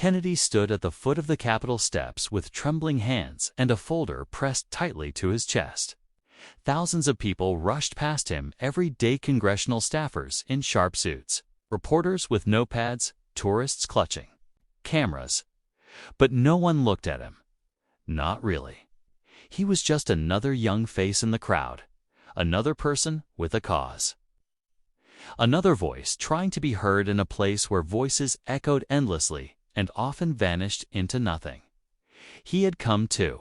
Kennedy stood at the foot of the Capitol steps with trembling hands and a folder pressed tightly to his chest. Thousands of people rushed past him every day, congressional staffers in sharp suits, reporters with notepads, tourists clutching cameras. But no one looked at him. Not really. He was just another young face in the crowd, another person with a cause. Another voice trying to be heard in a place where voices echoed endlessly and often vanished into nothing. He had come too.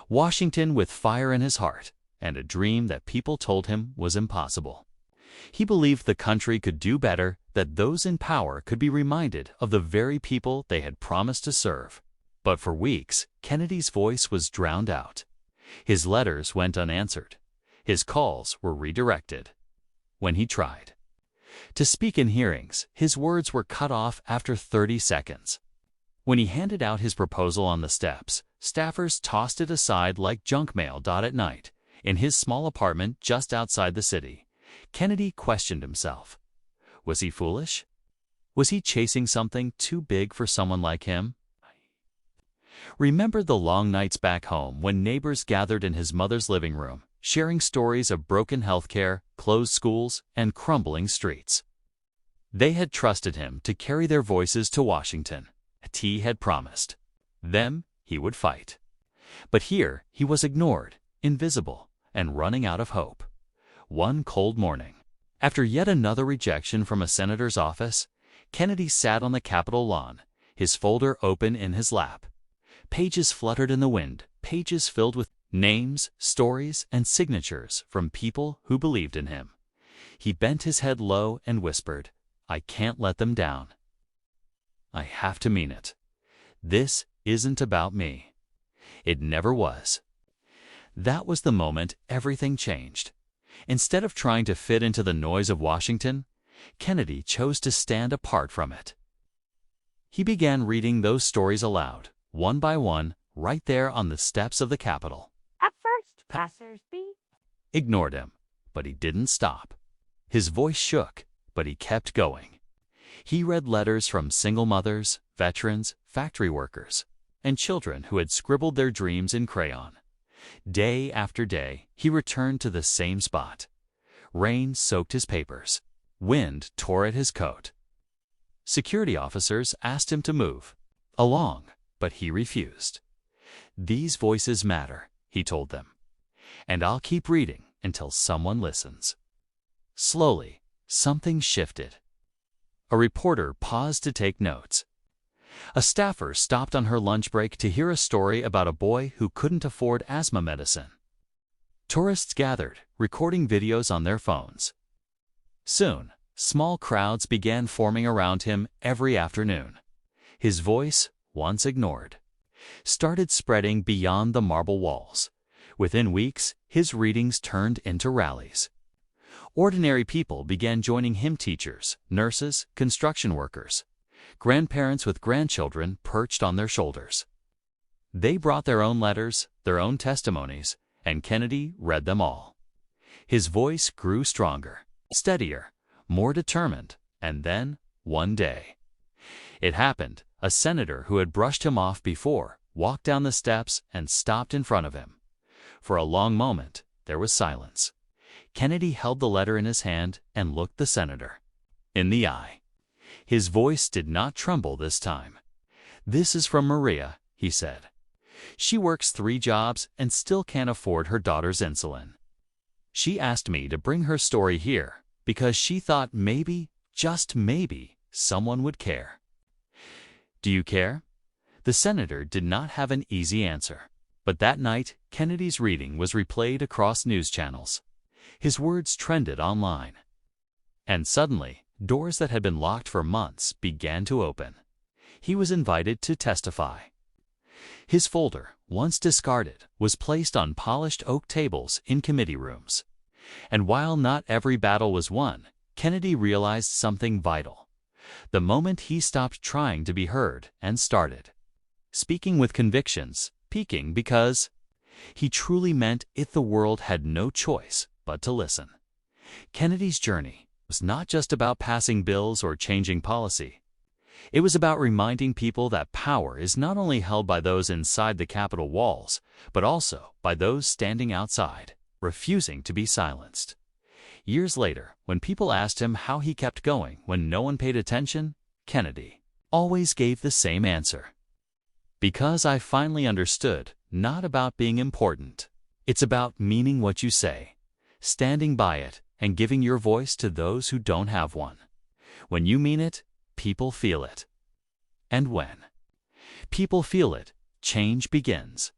Washington with fire in his heart and a dream that people told him was impossible. He believed the country could do better, that those in power could be reminded of the very people they had promised to serve. But for weeks, Kennedy's voice was drowned out. His letters went unanswered. His calls were redirected. When he tried to speak in hearings, his words were cut off after 30 seconds. When he handed out his proposal on the steps, staffers tossed it aside like junk mail. At night, in his small apartment just outside the city, Kennedy questioned himself. Was he foolish? Was he chasing something too big for someone like him? Remembered the long nights back home when neighbors gathered in his mother's living room, sharing stories of broken healthcare, closed schools, and crumbling streets. They had trusted him to carry their voices to Washington. He had promised them he would fight. But here he was ignored, invisible, and running out of hope. One cold morning, after yet another rejection from a senator's office, Kennedy sat on the Capitol lawn, his folder open in his lap. Pages fluttered in the wind, pages filled with names, stories, and signatures from people who believed in him. He bent his head low and whispered, "I can't let them down. I have to mean it. This isn't about me. It never was." That was the moment everything changed. Instead of trying to fit into the noise of Washington, Kennedy chose to stand apart from it. He began reading those stories aloud, one by one, right there on the steps of the Capitol. At first, passers-by ignored him, but he didn't stop. His voice shook, but he kept going. He read letters from single mothers, veterans, factory workers, and children who had scribbled their dreams in crayon. Day after day, he returned to the same spot. Rain soaked his papers. Wind tore at his coat. Security officers asked him to move along, but he refused. "These voices matter," he told them, "and I'll keep reading until someone listens." Slowly, something shifted. A reporter paused to take notes. A staffer stopped on her lunch break to hear a story about a boy who couldn't afford asthma medicine. Tourists gathered, recording videos on their phones. Soon, small crowds began forming around him every afternoon. His voice, once ignored, started spreading beyond the marble walls. Within weeks, his readings turned into rallies. Ordinary people began joining him: teachers, nurses, construction workers, grandparents with grandchildren perched on their shoulders. They brought their own letters, their own testimonies, and Kennedy read them all. His voice grew stronger, steadier, more determined, and then, one day, it happened. A senator who had brushed him off before walked down the steps and stopped in front of him. For a long moment, there was silence. Kennedy held the letter in his hand and looked the senator in the eye. His voice did not tremble this time. "This is from Maria," he said. "She works 3 jobs and still can't afford her daughter's insulin. She asked me to bring her story here because she thought maybe, just maybe, someone would care." "Do you care?" The senator did not have an easy answer. But that night, Kennedy's reading was replayed across news channels. His words trended online. And suddenly, doors that had been locked for months began to open. He was invited to testify. His folder, once discarded, was placed on polished oak tables in committee rooms. And while not every battle was won, Kennedy realized something vital. The moment he stopped trying to be heard and started speaking with convictions, speaking because he truly meant it, the world had no choice but to listen. Kennedy's journey was not just about passing bills or changing policy. It was about reminding people that power is not only held by those inside the Capitol walls, but also by those standing outside, refusing to be silenced. Years later, when people asked him how he kept going when no one paid attention, Kennedy always gave the same answer. Because I finally understood, not about being important. It's about meaning what you say, standing by it, and giving your voice to those who don't have one. When you mean it, people feel it. And when people feel it, change begins.